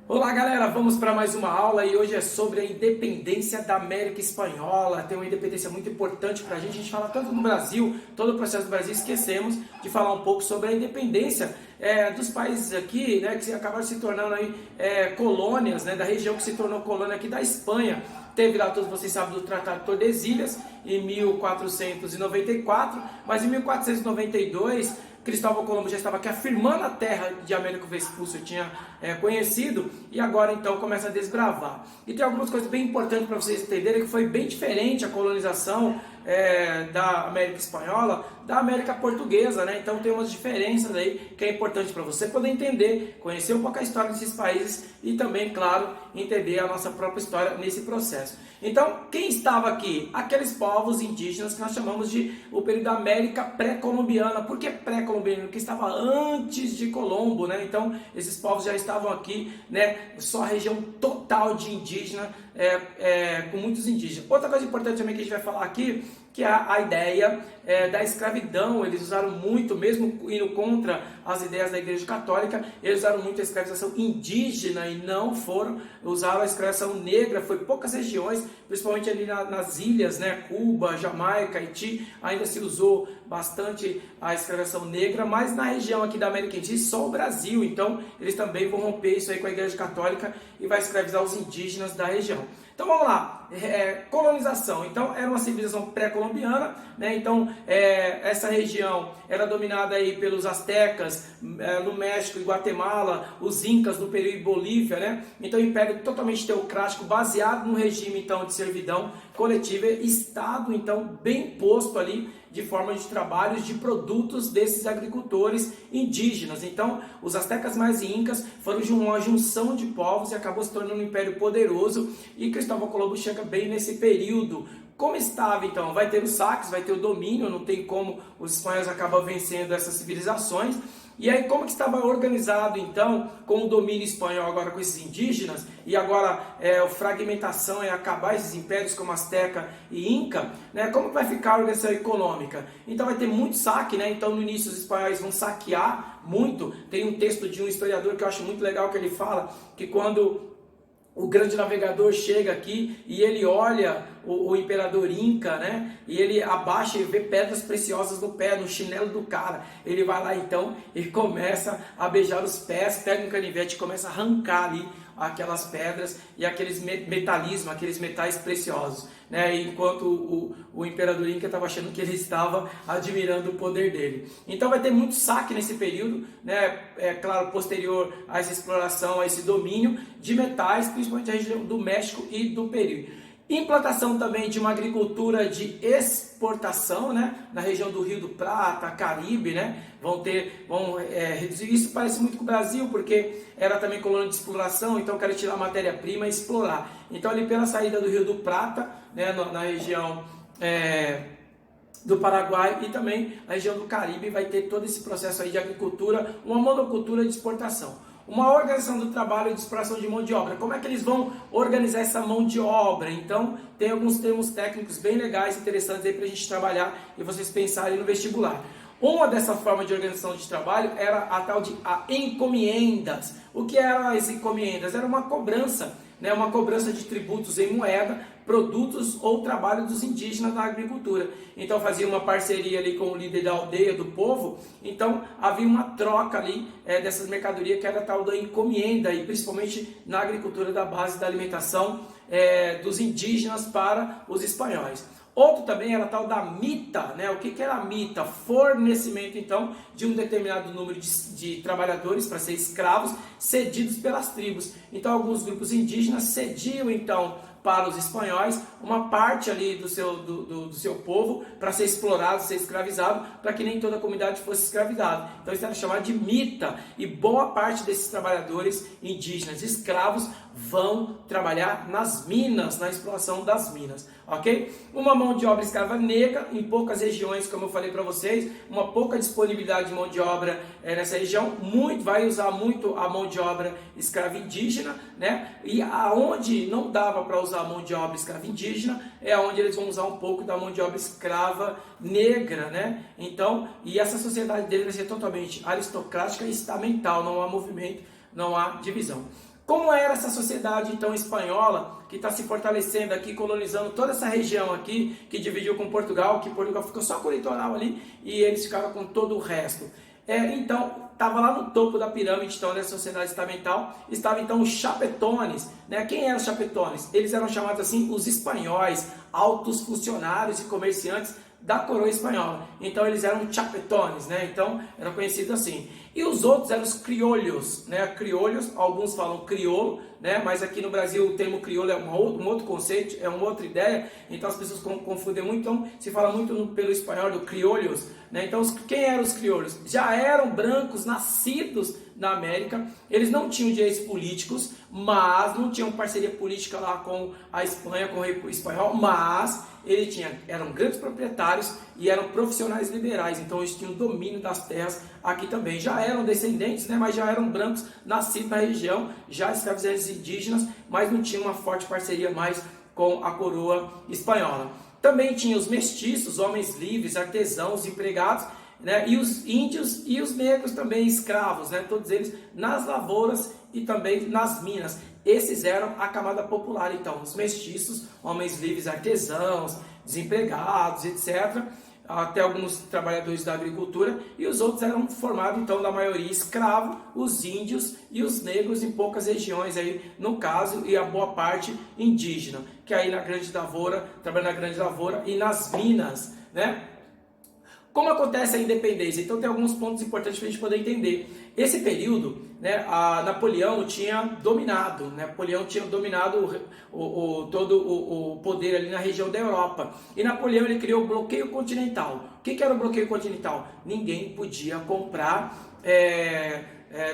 Olá galera, vamos para mais uma aula e hoje é sobre a independência da América Espanhola. Tem uma independência muito importante para a gente fala tanto no Brasil, todo o processo do Brasil, esquecemos de falar um pouco sobre a independência dos países aqui, né, que acabaram se tornando aí, colônias, né, da região que se tornou colônia aqui da Espanha. Teve lá, todos vocês sabem, do Tratado de Tordesilhas em 1494, mas em 1492 Cristóvão Colombo já estava aqui afirmando a terra de Américo Vespucci, tinha conhecido, e agora então começa a desbravar. E tem algumas coisas bem importantes para vocês entenderem que foi bem diferente a colonização da América Espanhola da América Portuguesa, né? Então tem umas diferenças aí que é importante para você poder entender, conhecer um pouco a história desses países e também, claro, entender a nossa própria história nesse processo. Então, quem estava aqui? Aqueles povos indígenas que nós chamamos de o período da América pré-colombiana. Por que pré-colombiana? Porque estava antes de Colombo, né? Então, esses povos já estavam aqui, né? Só a região total de indígena, com muitos indígenas. Outra coisa importante também que a gente vai falar aqui, que é a ideia da escravidão. Eles usaram muito, mesmo indo contra as ideias da Igreja Católica, eles usaram muito a escravização indígena e não usaram a escravização negra. Foi poucas regiões, principalmente ali nas ilhas, né, Cuba, Jamaica, Haiti, ainda se usou bastante a escravização negra, mas na região aqui da América Latina, só o Brasil. Então eles também vão romper isso aí com a Igreja Católica e vai escravizar os indígenas da região. Então vamos lá, colonização. Então era uma civilização pré-colombiana, né? Então essa região era dominada aí pelos astecas no México e Guatemala, os incas no Peru e Bolívia, né? Então império totalmente teocrático, baseado no regime então de servidão coletiva, estado então bem posto ali de forma de trabalhos de produtos desses agricultores indígenas. Então os astecas mais incas foram uma junção de povos e acabou se tornando um império poderoso, e Cristóvão Colombo chega bem nesse período. Como estava então? Vai ter os saques, vai ter o domínio, não tem como os espanhóis acabam vencendo essas civilizações. E aí como que estava organizado então com o domínio espanhol agora com esses indígenas, e agora a fragmentação é acabar esses impérios como Azteca e Inca, né? Como que vai ficar a organização econômica? Então vai ter muito saque, né? Então no início os espanhóis vão saquear muito. Tem um texto de um historiador que eu acho muito legal, que ele fala que quando o grande navegador chega aqui e ele olha o imperador Inca, né? E ele abaixa e vê pedras preciosas no pé, no chinelo do cara. Ele vai lá então e começa a beijar os pés, pega um canivete e começa a arrancar ali aquelas pedras e aqueles metalismos, aqueles metais preciosos, né? Enquanto o imperador Inca estava achando que ele estava admirando o poder dele. Então vai ter muito saque nesse período, né? Claro, posterior a essa exploração, a esse domínio de metais, principalmente a região do México e do Peru. Implantação também de uma agricultura de exportação, né? Na região do Rio do Prata, Caribe, né? Vão reduzir. Isso parece muito com o Brasil, porque era também colônia de exploração, então quero tirar matéria-prima e explorar. Então ali pela saída do Rio do Prata, né? Na região do Paraguai e também a região do Caribe, vai ter todo esse processo aí de agricultura, uma monocultura de exportação. Uma organização do trabalho e de exploração de mão de obra. Como é que eles vão organizar essa mão de obra? Então, tem alguns termos técnicos bem legais, interessantes aí para a gente trabalhar e vocês pensarem no vestibular. Uma dessa forma de organização de trabalho era a tal de encomiendas. O que eram as encomiendas? Era uma cobrança, né? Uma cobrança de tributos em moeda, produtos ou trabalho dos indígenas na agricultura. Então fazia uma parceria ali com o líder da aldeia, do povo. Então havia uma troca ali dessas mercadorias, que era a tal da encomienda, e principalmente na agricultura da base da alimentação dos indígenas para os espanhóis. Outro também era a tal da mita, né? O que era a mita? Fornecimento, então, de um determinado número de trabalhadores para ser escravos, cedidos pelas tribos. Então, alguns grupos indígenas cediam, então, para os espanhóis uma parte ali do seu povo para ser explorado, ser escravizado, para que nem toda a comunidade fosse escravizada. Então isso era chamado de mita, e boa parte desses trabalhadores indígenas escravos vão trabalhar nas minas, na exploração das minas, ok? Uma mão de obra escrava negra em poucas regiões, como eu falei para vocês, uma pouca disponibilidade de mão de obra nessa região, vai usar muito a mão de obra escrava indígena, né? E aonde não dava para usar a mão de obra escrava indígena, é onde eles vão usar um pouco da mão de obra escrava negra, né? Então, e essa sociedade dele vai ser totalmente aristocrática e estamental, não há movimento, não há divisão. Como era essa sociedade então espanhola que está se fortalecendo aqui, colonizando toda essa região aqui, que dividiu com Portugal, que Portugal ficou só com o litoral ali e eles ficaram com todo o resto. Então, estava lá no topo da pirâmide então, dessa sociedade estamental, estavam então os chapetones. Né? Quem eram os chapetones? Eles eram chamados assim os espanhóis, altos funcionários e comerciantes da coroa espanhola. Então eles eram chapetones, né? Então eram conhecidos assim. E os outros eram os criolhos, né? Criolhos, alguns falam crioulo, né? Mas aqui no Brasil o termo crioulo é um outro conceito, é uma outra ideia. Então as pessoas confundem muito. Então se fala muito pelo espanhol do criolhos, né? Então quem eram os criolhos? Já eram brancos nascidos na América. Eles não tinham direitos políticos, mas não tinham parceria política lá com a Espanha, com o rei espanhol, mas eram grandes proprietários e eram profissionais liberais, então eles tinham domínio das terras aqui também. Já eram descendentes, né, mas já eram brancos, nascidos na região, já escravizados indígenas, mas não tinham uma forte parceria mais com a coroa espanhola. Também tinha os mestiços, homens livres, artesãos, empregados, né, e os índios e os negros também escravos, né, todos eles nas lavouras e também nas minas. Esses eram a camada popular, então, os mestiços, homens livres, artesãos, desempregados, etc., até alguns trabalhadores da agricultura, e os outros eram formados, então, da maioria escravo, os índios e os negros em poucas regiões, aí, no caso, e a boa parte indígena, que aí na Grande Lavoura, trabalhando na Grande Lavoura e nas minas, né? Como acontece a independência? Então tem alguns pontos importantes para a gente poder entender. Esse período, né, Napoleão tinha dominado, todo o poder ali na região da Europa. E Napoleão ele criou o bloqueio continental. O que era o bloqueio continental? Ninguém podia comprar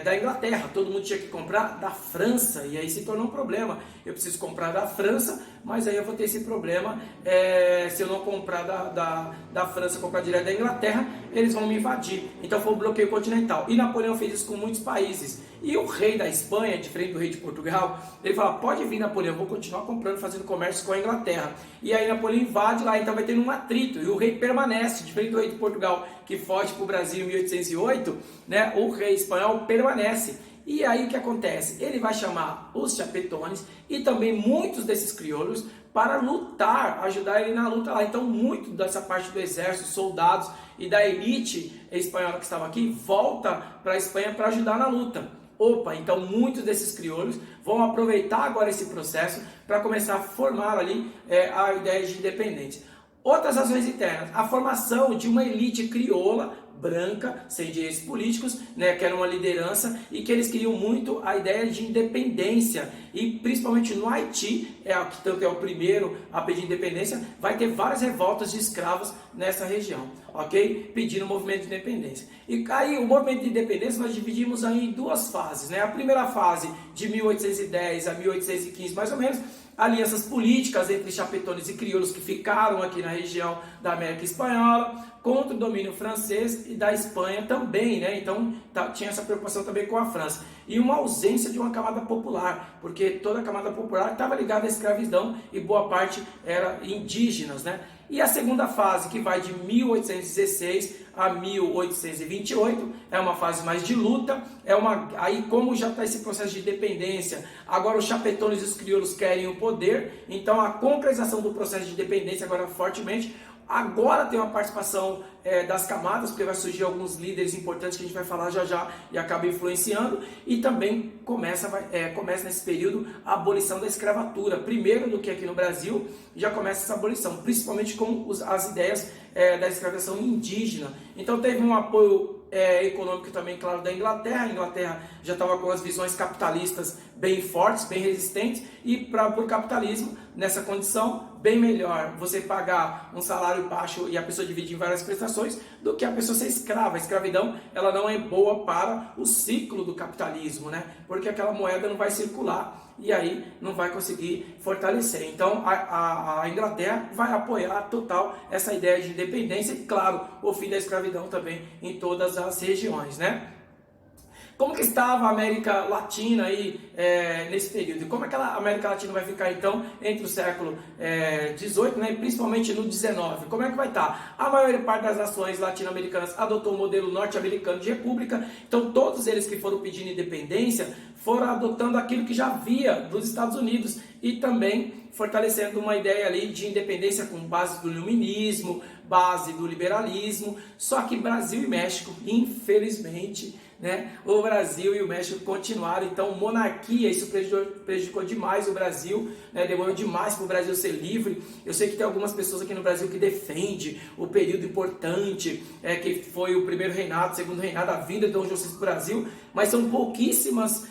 da Inglaterra, todo mundo tinha que comprar da França, e aí se tornou um problema. Eu preciso comprar da França, mas aí eu vou ter esse problema, se eu não comprar da França, comprar direto da Inglaterra, eles vão me invadir. Então foi o bloqueio continental, e Napoleão fez isso com muitos países. E o rei da Espanha, diferente do rei de Portugal, ele fala, pode vir Napoleão, vou continuar comprando, fazendo comércio com a Inglaterra. E aí Napoleão invade lá, então vai ter um atrito, e o rei permanece, diferente do rei de Portugal, que foge para o Brasil em 1808, né, o rei espanhol permanece. E aí o que acontece? Ele vai chamar os chapetones e também muitos desses crioulos para lutar, ajudar ele na luta lá. Então muito dessa parte do exército, soldados e da elite espanhola que estava aqui, volta para a Espanha para ajudar na luta. Opa, então muitos desses crioulos vão aproveitar agora esse processo para começar a formar ali a ideia de independência. Outras razões internas, a formação de uma elite crioula, branca, sem direitos políticos, né, que era uma liderança e que eles queriam muito a ideia de independência. E principalmente no Haiti, que é o primeiro a pedir independência, vai ter várias revoltas de escravos nessa região, ok? Pedindo o movimento de independência. E aí o movimento de independência nós dividimos aí em duas fases, né? A primeira fase de 1810 a 1815 mais ou menos, alianças políticas entre chapetones e crioulos que ficaram aqui na região da América Espanhola, contra o domínio francês e da Espanha também, né? Então tinha essa preocupação também com a França. E uma ausência de uma camada popular, porque toda a camada popular estava ligada à escravidão e boa parte era indígenas, né? E a segunda fase, que vai de 1816 a 1828, é uma fase mais de luta, aí como já está esse processo de independência, agora os chapetones e os crioulos querem o poder, então a concretização do processo de independência agora fortemente. Agora tem uma participação das camadas, porque vai surgir alguns líderes importantes que a gente vai falar já já e acaba influenciando. E também começa nesse período a abolição da escravatura. Primeiro do que aqui no Brasil, já começa essa abolição, principalmente com as ideias da escravização indígena. Então teve um apoio econômico também, claro, da Inglaterra. A Inglaterra já estava com as visões capitalistas bem fortes, bem resistentes, e por capitalismo, nessa condição, bem melhor você pagar um salário baixo e a pessoa dividir em várias prestações do que a pessoa ser escrava. A escravidão, ela não é boa para o ciclo do capitalismo, né? Porque aquela moeda não vai circular e aí não vai conseguir fortalecer. Então a Inglaterra vai apoiar total essa ideia de independência e, claro, o fim da escravidão também em todas as regiões, né? Como que estava a América Latina aí nesse período? E como aquela América Latina vai ficar então entre o século XVIII, né, e principalmente no XIX? Como é que vai estar? A maior parte das nações latino-americanas adotou o modelo norte-americano de república, então todos eles que foram pedindo independência foram adotando aquilo que já havia dos Estados Unidos e também fortalecendo uma ideia ali de independência com base do iluminismo, base do liberalismo. Só que Brasil e México, infelizmente, né, o Brasil e o México continuaram, então monarquia, isso prejudicou demais o Brasil, né, demorou demais para o Brasil ser livre. Eu sei que tem algumas pessoas aqui no Brasil que defendem o período importante, que foi o primeiro reinado, o segundo reinado, a vinda de Dom João VI para o Brasil, mas são pouquíssimos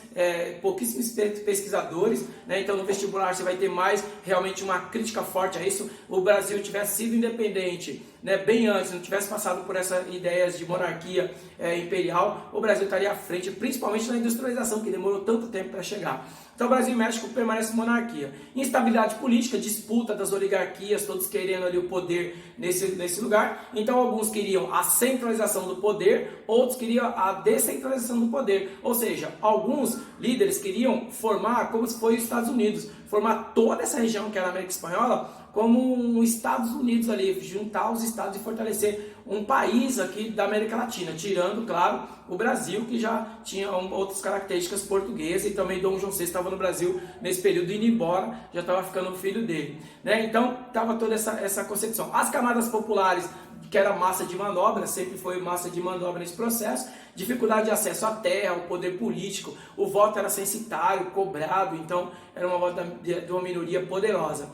pesquisadores, né? Então no vestibular você vai ter mais realmente uma crítica forte a isso. O Brasil tivesse sido independente, né, bem antes, não tivesse passado por essas ideias de monarquia imperial, o Brasil estaria à frente, principalmente na industrialização, que demorou tanto tempo para chegar. Então Brasil e México permanecem monarquia. Instabilidade política, disputa das oligarquias, todos querendo ali o poder nesse lugar. Então alguns queriam a centralização do poder, outros queriam a descentralização do poder. Ou seja, alguns líderes queriam formar como se fosse os Estados Unidos, formar toda essa região que era a América Espanhola como um Estados Unidos ali, juntar os estados e fortalecer um país aqui da América Latina, tirando, claro, o Brasil, que já tinha outras características portuguesas, e também Dom João VI estava no Brasil nesse período, indo embora, já estava ficando o filho dele, né? Então, estava toda essa concepção. As camadas populares, que era massa de manobra, sempre foi massa de manobra nesse processo, dificuldade de acesso à terra, ao poder político, o voto era censitário, cobrado, então era uma voto de uma minoria poderosa.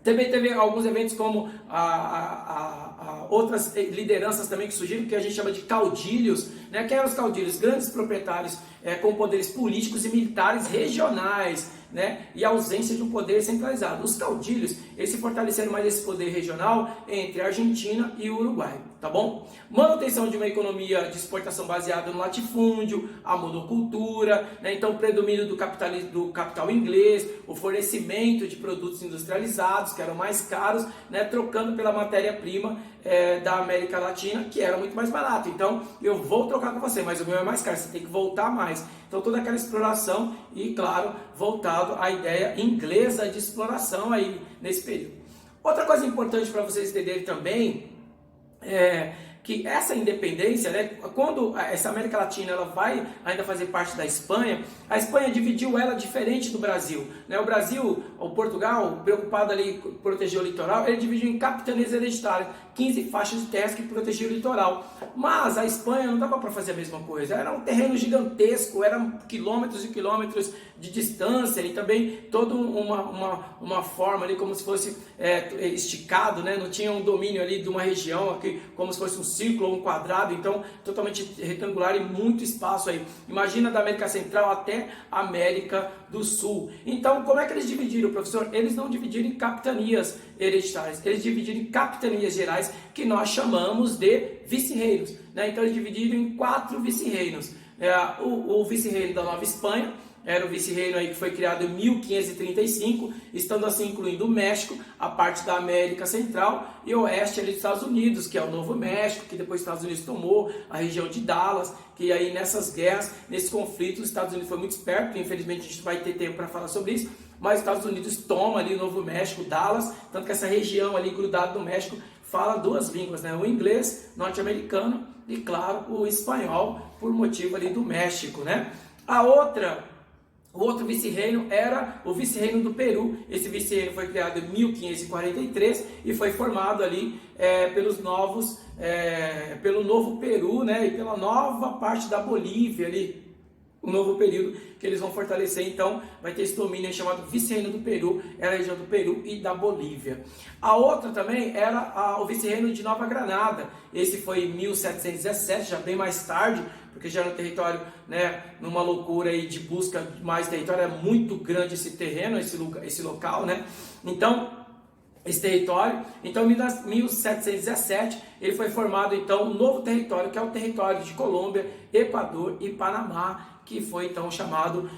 Também teve alguns eventos como outras lideranças também que surgiram, que a gente chama de caudilhos, né? Que eram os caudilhos? Grandes proprietários com poderes políticos e militares regionais, né? E a ausência de um poder centralizado. Os caudilhos, eles se fortaleceram mais esse poder regional entre a Argentina e o Uruguai, tá bom? Manutenção de uma economia de exportação baseada no latifúndio, a monocultura, né? Então o predomínio do capital inglês, o fornecimento de produtos industrializados, que eram mais caros, né? Trocando pela matéria-prima da América Latina, que era muito mais barato. Então eu vou trocar com você, mas o meu é mais caro, você tem que voltar mais. Então toda aquela exploração e, claro, voltado à ideia inglesa de exploração aí nesse período. Outra coisa importante para vocês entenderem também é que essa independência, né, quando essa América Latina ela vai ainda fazer parte da Espanha, a Espanha dividiu ela diferente do Brasil, né? O Brasil, o Portugal, preocupado ali em proteger o litoral, ele dividiu em capitanias hereditárias, 15 faixas de terras que protegiam o litoral. Mas a Espanha não dava para fazer a mesma coisa, era um terreno gigantesco, eram quilômetros e quilômetros de distância e também toda uma forma ali como se fosse esticado, né? Não tinha um domínio ali de uma região aqui como se fosse um círculo ou um quadrado, então totalmente retangular e muito espaço aí. Imagina da América Central até a América do Sul. Então, como é que eles dividiram, professor? Eles não dividiram em capitanias hereditárias, eles dividiram em capitanias gerais, que nós chamamos de vice-reinos, né? Então, eles dividiram em 4 vice-reinos. O vice-reino da Nova Espanha, era o vice-reino aí que foi criado em 1535, estando assim incluindo o México, a parte da América Central e Oeste ali dos Estados Unidos, que é o Novo México, que depois os Estados Unidos tomou, a região de Dallas, que aí nessas guerras, nesses conflitos, os Estados Unidos foi muito esperto, infelizmente a gente vai ter tempo para falar sobre isso, mas os Estados Unidos toma ali o Novo México, Dallas, tanto que essa região ali grudada no México fala 2 línguas, né? O inglês norte-americano e, claro, o espanhol, por motivo ali do México, né? O outro vice-reino era o vice-reino do Peru. Esse vice-reino foi criado em 1543 e foi formado ali pelo Novo Peru, né, e pela nova parte da Bolívia ali, o novo período que eles vão fortalecer. Então vai ter esse domínio chamado vice-reino do Peru, era a região do Peru e da Bolívia. A outra também era o vice-reino de Nova Granada. Esse foi em 1717, já bem mais tarde, porque já era um território, né, numa loucura aí de busca de mais território, é muito grande esse terreno, esse local, né? Então, esse território, então em 1717 ele foi formado então um novo território, que é o território de Colômbia, Equador e Panamá, que foi então chamado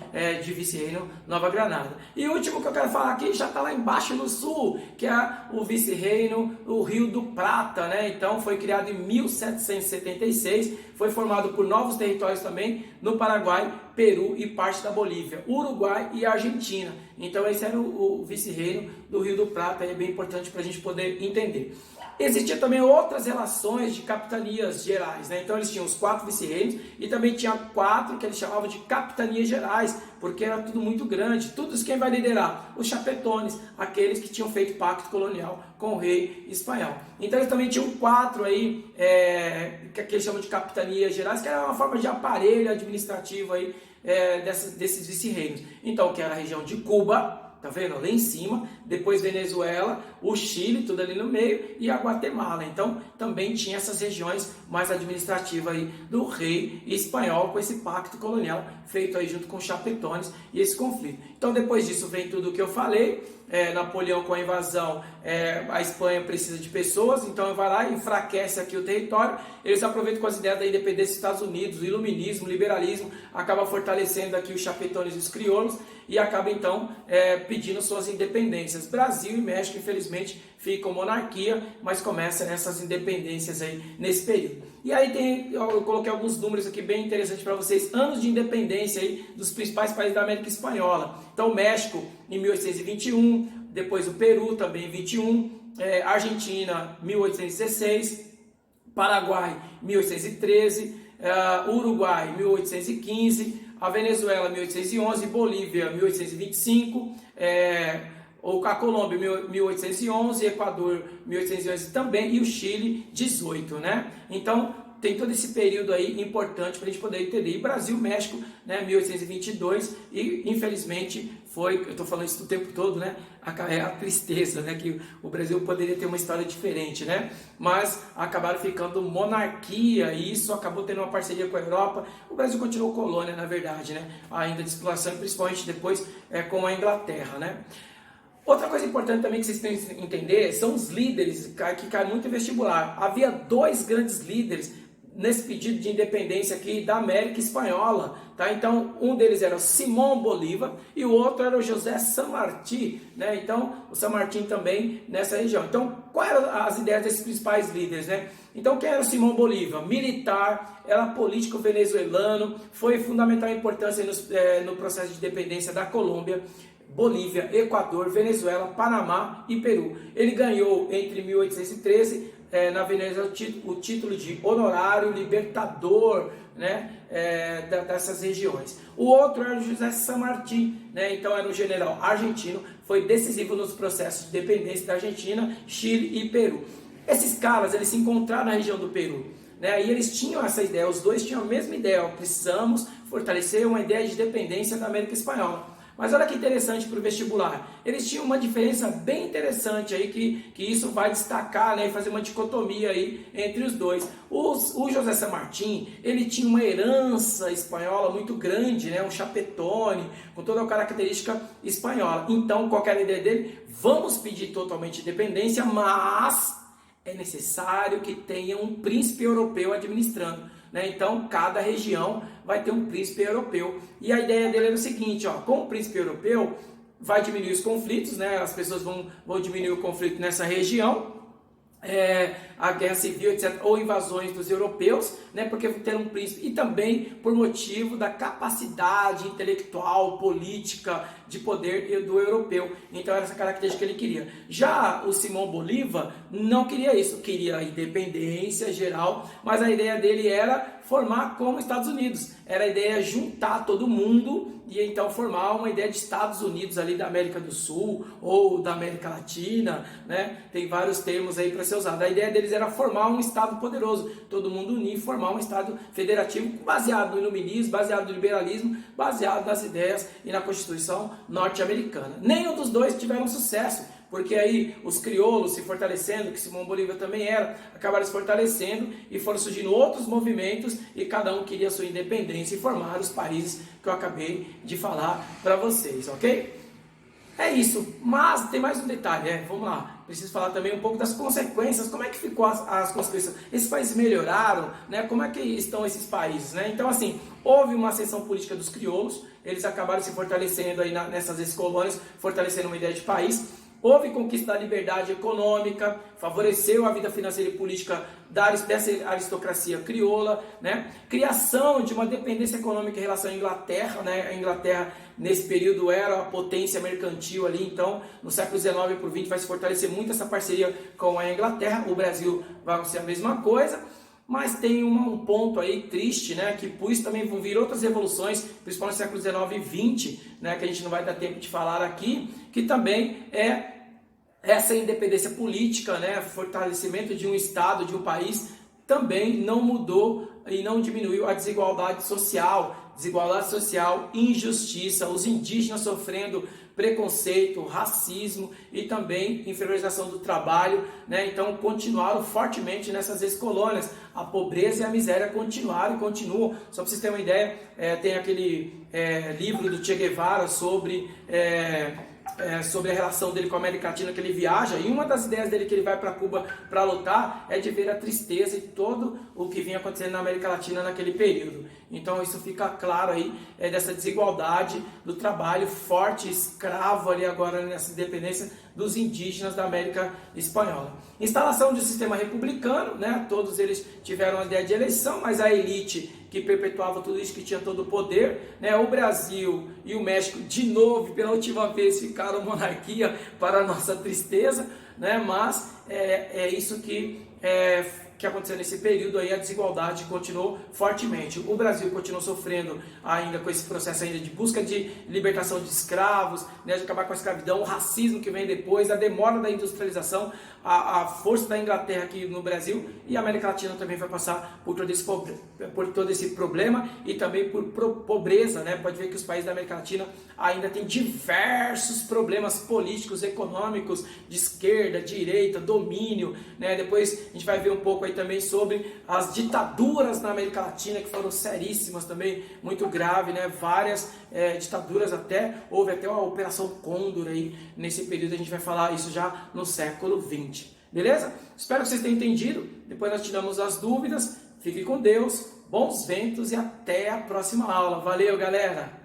de vice-reino Nova Granada. E o último que eu quero falar aqui já está lá embaixo no sul, que é o vice-reino do Rio do Prata, né? Então foi criado em 1776, foi formado por novos territórios também no Paraguai, Peru e parte da Bolívia, Uruguai e Argentina. Então esse era o vice-reino do Rio do Prata, é bem importante para a gente poder entender. Existiam também outras relações de capitanias gerais, né? Então eles tinham os 4 vice-reinos e também tinha 4 que eles chamavam chamavam de capitanias gerais, porque era tudo muito grande. Todos quem vai liderar? Os chapetones, aqueles que tinham feito pacto colonial com o rei espanhol. Então eles também tinham 4 aí, que eles chamam de capitanias gerais, que era uma forma de aparelho administrativo aí, desses vice-reinos. Então, que era a região de Cuba, tá vendo? Lá em cima, depois Venezuela, o Chile, tudo ali no meio, e a Guatemala. Então, também tinha essas regiões mais administrativas aí do rei espanhol, com esse pacto colonial feito aí junto com os chapetones e esse conflito. Então, depois disso vem tudo o que eu falei. Napoleão com a invasão, a Espanha precisa de pessoas, então vai lá e enfraquece aqui o território. Eles aproveitam com as ideias da independência dos Estados Unidos, o iluminismo, o liberalismo, acaba fortalecendo aqui os chapetones e os crioulos e acaba então pedindo suas independências. Brasil e México, infelizmente, ficam monarquia, mas começam essas independências aí nesse período. E aí eu coloquei alguns números aqui bem interessantes para vocês, anos de independência aí dos principais países da América Espanhola. Então, México em 1821, depois o Peru também em 21, Argentina 1816, Paraguai 1813, Uruguai 1815, a Venezuela 1811, Bolívia 1825, a Colômbia 1811, Equador 1811 também, e o Chile 18, né? Então tem todo esse período aí importante para a gente poder entender. E Brasil, México, né, 1822, e infelizmente foi, eu estou falando isso o tempo todo, né, a tristeza, né, que o Brasil poderia ter uma história diferente, né, mas acabaram ficando monarquia, e isso acabou tendo uma parceria com a Europa. O Brasil continuou colônia, na verdade, né, ainda de exploração, principalmente depois com a Inglaterra, né. Outra coisa importante também que vocês têm que entender são os líderes que caem muito em vestibular. Havia 2 grandes líderes nesse pedido de independência aqui da América Espanhola, tá? Então, um deles era Simón Bolívar e o outro era o José San Martín, né? Então, o San Martín também nessa região. Então, quais eram as ideias desses principais líderes, né? Então, quem era o Simón Bolívar? Militar, era político venezuelano, foi fundamental importância no processo de independência da Colômbia, Bolívia, Equador, Venezuela, Panamá e Peru. Ele ganhou entre 1813 na Venezuela o título de honorário libertador, né, dessas regiões. O outro era o José San Martín, né, então era um general argentino, foi decisivo nos processos de independência da Argentina, Chile e Peru. Esses caras, eles se encontraram na região do Peru, né, e eles tinham essa ideia, os dois tinham a mesma ideia: precisamos fortalecer uma ideia de independência da América Espanhola. Mas olha que interessante para o vestibular, eles tinham uma diferença bem interessante aí, que isso vai destacar, né, e fazer uma dicotomia aí entre os dois. O José San Martín, ele tinha uma herança espanhola muito grande, né, um chapetone, com toda a característica espanhola. Então, qual era a ideia dele? Vamos pedir totalmente independência, mas é necessário que tenha um príncipe europeu administrando. Então, cada região vai ter um príncipe europeu. E a ideia dele era o seguinte, com o príncipe europeu, vai diminuir os conflitos, né? As pessoas vão diminuir o conflito nessa região, a guerra civil, etc., ou invasões dos europeus, né, porque ter um príncipe, e também por motivo da capacidade intelectual, política, de poder do europeu. Então era essa característica que ele queria. Já o Simón Bolívar não queria isso, queria a independência geral, mas a ideia dele era formar como Estados Unidos, era a ideia juntar todo mundo e então formar uma ideia de Estados Unidos ali da América do Sul ou da América Latina, né? Tem vários termos aí para ser usado. A ideia deles era formar um Estado poderoso, todo mundo unir, formar um Estado federativo baseado no iluminismo, baseado no liberalismo, baseado nas ideias e na Constituição norte-americana. Nenhum dos dois tiveram sucesso, porque aí os crioulos se fortalecendo, que Simón Bolívar também era, acabaram se fortalecendo e foram surgindo outros movimentos e cada um queria sua independência e formar os países que eu acabei de falar para vocês, ok? É isso, mas tem mais um detalhe, vamos lá, preciso falar também um pouco das consequências, como é que ficou as consequências, esses países melhoraram, né? Como é que estão esses países, né? Então assim, houve uma ascensão política dos crioulos, eles acabaram se fortalecendo aí nessas ex-colônias, fortalecendo uma ideia de país. Houve conquista da liberdade econômica, favoreceu a vida financeira e política dessa aristocracia crioula, né? Criação de uma dependência econômica em relação à Inglaterra, né? A Inglaterra, nesse período, era a potência mercantil ali, então, no século XIX para o XX vai se fortalecer muito essa parceria com a Inglaterra, o Brasil vai ser a mesma coisa. Mas tem um ponto aí triste, né, que por isso também vão vir outras revoluções, principalmente no século XIX e XX, né, que a gente não vai dar tempo de falar aqui, que também é essa independência política, né, fortalecimento de um Estado, de um país, também não mudou e não diminuiu a desigualdade social, injustiça, os indígenas sofrendo preconceito, racismo e também inferiorização do trabalho, né? Então continuaram fortemente nessas ex-colônias, a pobreza e a miséria continuaram e continuam. Só para vocês terem uma ideia, tem aquele livro do Che Guevara sobre a relação dele com a América Latina, que ele viaja, e uma das ideias dele que ele vai para Cuba para lutar é de ver a tristeza e todo o que vinha acontecendo na América Latina naquele período. Então isso fica claro aí, dessa desigualdade do trabalho forte, escravo ali agora nessa independência dos indígenas da América Espanhola. Instalação de um sistema republicano, né? Todos eles tiveram a ideia de eleição, mas a elite que perpetuava tudo isso, que tinha todo o poder, né? O Brasil e o México, de novo, pela última vez, ficaram monarquia para a nossa tristeza, né? Mas é isso que aconteceu nesse período aí, a desigualdade continuou fortemente. O Brasil continuou sofrendo ainda com esse processo ainda de busca de libertação de escravos, né, de acabar com a escravidão, o racismo que vem depois, a demora da industrialização, a força da Inglaterra aqui no Brasil, e a América Latina também vai passar por todo esse problema e também por pobreza, né? Pode ver que os países da América Latina ainda têm diversos problemas políticos, econômicos, de esquerda, direita, domínio, né? Depois a gente vai ver um pouco aí também sobre as ditaduras na América Latina, que foram seríssimas também, muito grave, né? Várias ditaduras, houve até uma Operação Condor aí nesse período. A gente vai falar isso já no século XX. Beleza? Espero que vocês tenham entendido. Depois nós tiramos as dúvidas. Fique com Deus, bons ventos e até a próxima aula. Valeu, galera!